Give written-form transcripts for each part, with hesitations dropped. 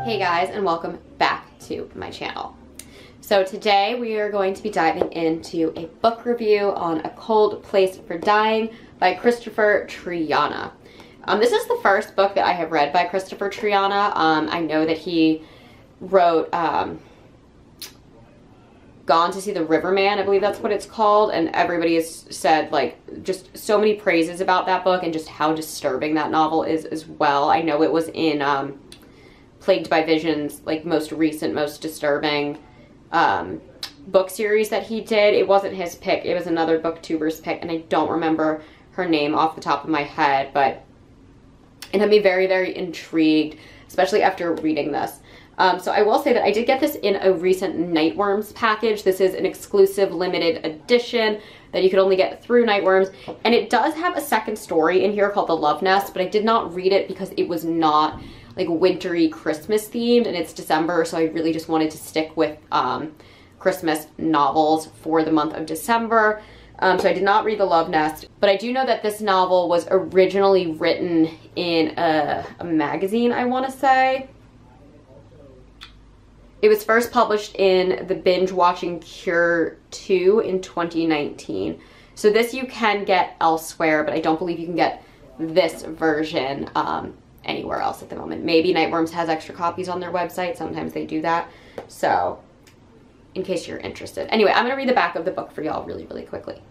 Hey guys, and welcome back to my channel. So today we are going to be diving into a book review on A Cold Place for Dying by Kristopher Triana. This is the first book that I have read by Kristopher Triana. I know that he wrote Gone to See the Riverman, I believe that's what it's called, and everybody has said like just so many praises about that book and just how disturbing that novel is as well. I know it was in Plagued by Visions, like most recent, most disturbing book series that he did. It wasn't his pick, it was another booktuber's pick, and I don't remember her name off the top of my head, but it had me very, very intrigued, especially after reading this. So I will say that I did get this in a recent Nightworms package. This is an exclusive limited edition that you could only get through Nightworms, and it does have a second story in here called The Love Nest, but I did not read it because it was not like wintry Christmas themed, and it's December, so I really just wanted to stick with Christmas novels for the month of December. So I did not read The Love Nest, but I do know that this novel was originally written in a magazine, I want to say. It was first published in the Binge Watching Cure 2 in 2019. So this you can get elsewhere, but I don't believe you can get this version anywhere else at the moment. Maybe Nightworms has extra copies on their website. Sometimes they do that. So in case you're interested. Anyway, I'm going to read the back of the book for y'all really, really quickly.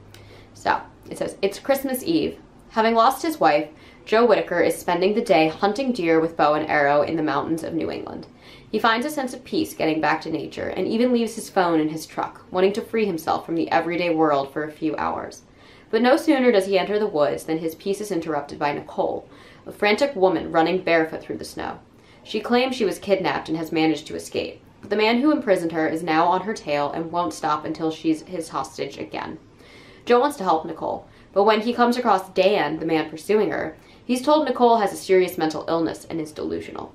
So it says, it's Christmas Eve. Having lost his wife, Joe Whitaker is spending the day hunting deer with bow and arrow in the mountains of New England. He finds a sense of peace getting back to nature and even leaves his phone in his truck, wanting to free himself from the everyday world for a few hours. But no sooner does he enter the woods than his peace is interrupted by Nicole, a frantic woman running barefoot through the snow. She claims she was kidnapped and has managed to escape, but the man who imprisoned her is now on her tail and won't stop until she's his hostage again. Joe wants to help Nicole, but when he comes across Dan, the man pursuing her, he's told Nicole has a serious mental illness and is delusional.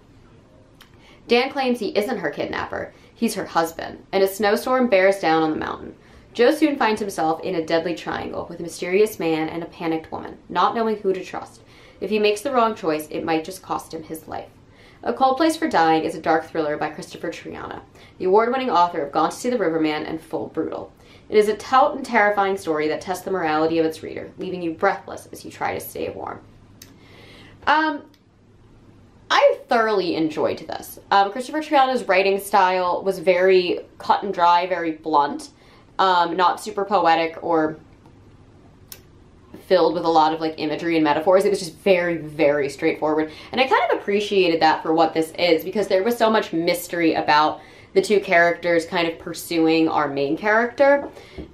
Dan claims he isn't her kidnapper, he's her husband, and a snowstorm bears down on the mountain. Joe soon finds himself in a deadly triangle with a mysterious man and a panicked woman, not knowing who to trust. If he makes the wrong choice, it might just cost him his life. A Cold Place for Dying is a dark thriller by Kristopher Triana, the award-winning author of Gone to See the Riverman and Full Brutal. It is a taut and terrifying story that tests the morality of its reader, leaving you breathless as you try to stay warm. I thoroughly enjoyed this. Kristopher Triana's writing style was very cut and dry, very blunt, not super poetic or filled with a lot of like imagery and metaphors. It was just very, very straightforward. And I kind of appreciated that for what this is, because there was so much mystery about the two characters kind of pursuing our main character,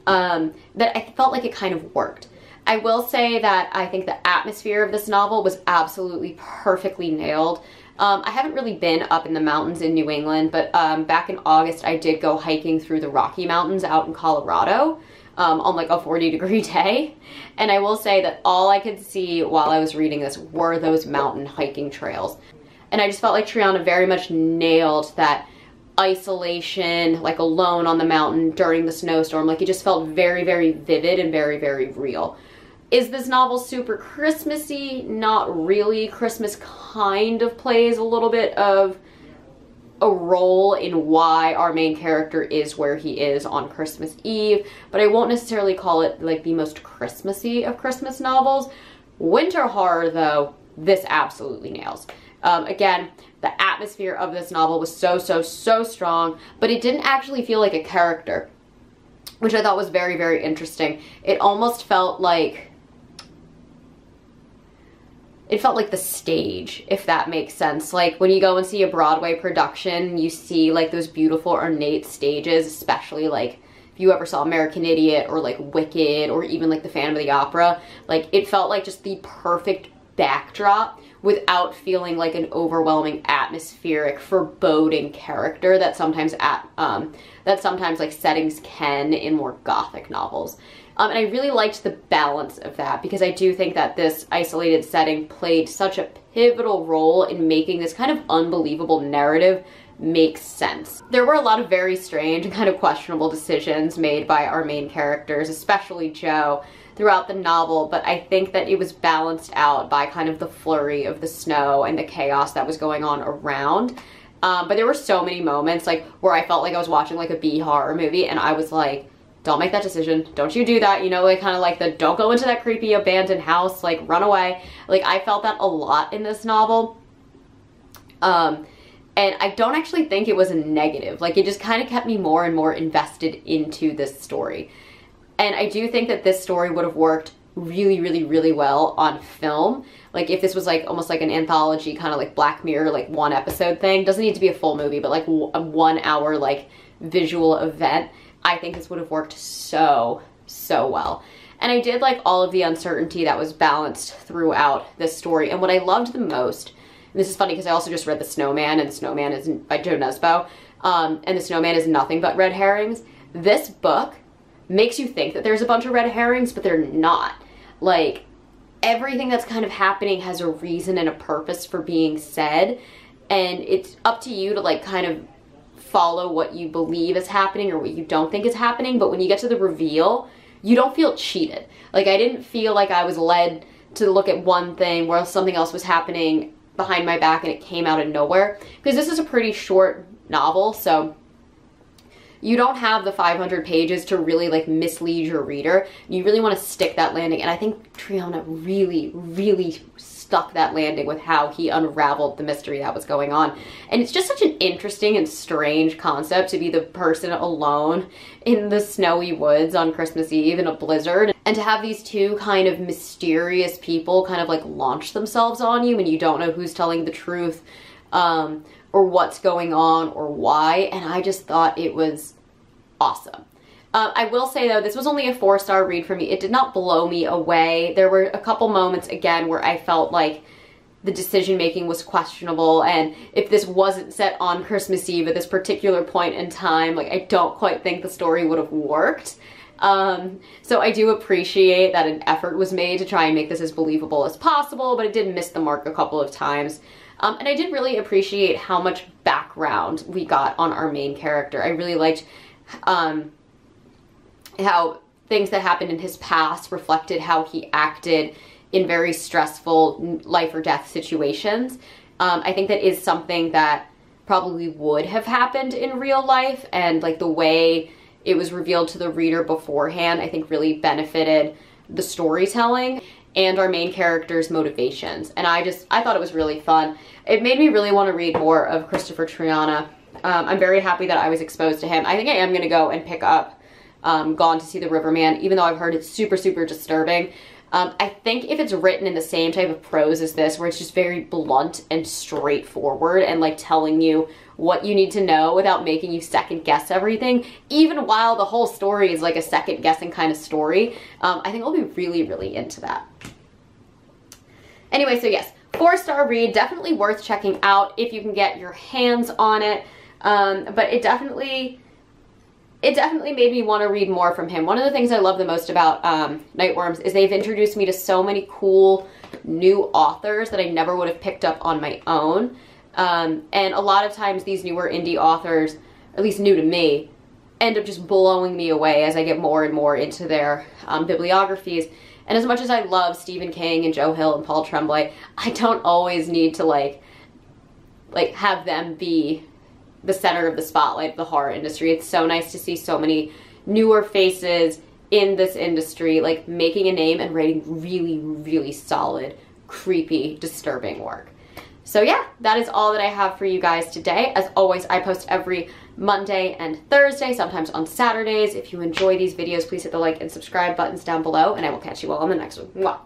that I felt like it kind of worked. I will say that I think the atmosphere of this novel was absolutely perfectly nailed. I haven't really been up in the mountains in New England, but back in August I did go hiking through the Rocky Mountains out in Colorado on like a 40-degree day. And I will say that all I could see while I was reading this were those mountain hiking trails. And I just felt like Triana very much nailed that isolation, like alone on the mountain during the snowstorm. Like it just felt very, very vivid and very, very real. Is this novel super Christmassy? Not really. Christmas kind of plays a little bit of a role in why our main character is where he is on Christmas Eve, but I won't necessarily call it like the most Christmassy of Christmas novels. Winter horror, though, this absolutely nails. Again, the atmosphere of this novel was so, so, so strong, but it didn't actually feel like a character, which I thought was very, very interesting. It almost felt like the stage, if that makes sense. Like when you go and see a Broadway production, you see like those beautiful ornate stages, especially like if you ever saw American Idiot or like Wicked or even like the Phantom of the Opera. Like it felt like just the perfect backdrop without feeling like an overwhelming atmospheric foreboding character that sometimes like settings can in more gothic novels. And I really liked the balance of that, because I do think that this isolated setting played such a pivotal role in making this kind of unbelievable narrative make sense. There were a lot of very strange and kind of questionable decisions made by our main characters, especially Joe, throughout the novel, but I think that it was balanced out by kind of the flurry of the snow and the chaos that was going on around. But there were so many moments like where I felt like I was watching like a B horror movie, and I was like, don't make that decision. Don't you do that. You know, like kind of like the don't go into that creepy abandoned house, like run away. Like I felt that a lot in this novel. And I don't actually think it was a negative. Like it just kind of kept me more and more invested into this story. And I do think that this story would have worked really, really, really well on film. Like if this was like almost like an anthology kind of like Black Mirror, like one episode thing. Doesn't need to be a full movie, but like a 1 hour like visual event. I think this would have worked so, so well. And I did like all of the uncertainty that was balanced throughout this story. And what I loved the most, and this is funny because I also just read The Snowman, and The Snowman is by Joe Nesbo, and The Snowman is nothing but red herrings. This book makes you think that there's a bunch of red herrings, but they're not. Like, everything that's kind of happening has a reason and a purpose for being said, and it's up to you to like kind of follow what you believe is happening or what you don't think is happening. But when you get to the reveal, you don't feel cheated. Like I didn't feel like I was led to look at one thing while something else was happening behind my back and it came out of nowhere, because this is a pretty short novel, so you don't have the 500 pages to really like mislead your reader. You really want to stick that landing, and I think Triana really, really stuck that landing with how he unraveled the mystery that was going on. And it's just such an interesting and strange concept to be the person alone in the snowy woods on Christmas Eve in a blizzard, and to have these two kind of mysterious people kind of like launch themselves on you and you don't know who's telling the truth or what's going on or why. And I just thought it was awesome. I will say though, this was only a 4-star read for me. It did not blow me away. There were a couple moments again where I felt like the decision making was questionable, and if this wasn't set on Christmas Eve at this particular point in time, like I don't quite think the story would have worked. So I do appreciate that an effort was made to try and make this as believable as possible, but it did miss the mark a couple of times. And I did really appreciate how much background we got on our main character. I really liked how things that happened in his past reflected how he acted in very stressful life or death situations. I think that is something that probably would have happened in real life, and like the way it was revealed to the reader beforehand, I think really benefited the storytelling and our main character's motivations. And I thought it was really fun. It made me really want to read more of Kristopher Triana. I'm very happy that I was exposed to him. I think I am going to go and pick up Gone to See the Riverman, even though I've heard it's super, super disturbing. I think if it's written in the same type of prose as this, where it's just very blunt and straightforward and like telling you what you need to know without making you second guess everything, even while the whole story is like a second guessing kind of story, I think I'll be really, really into that. Anyway, so yes, 4-star read, definitely worth checking out if you can get your hands on it. But it definitely made me want to read more from him. One of the things I love the most about Nightworms is they've introduced me to so many cool new authors that I never would have picked up on my own. And a lot of times these newer indie authors, at least new to me, end up just blowing me away as I get more and more into their bibliographies. And as much as I love Stephen King and Joe Hill and Paul Tremblay, I don't always need to like have them be the center of the spotlight of the horror industry. It's so nice to see so many newer faces in this industry, like making a name and writing really, really solid, creepy, disturbing work. So yeah, that is all that I have for you guys today. As always, I post every Monday and Thursday, sometimes on Saturdays. If you enjoy these videos, please hit the like and subscribe buttons down below, and I will catch you all on the next one. Mwah.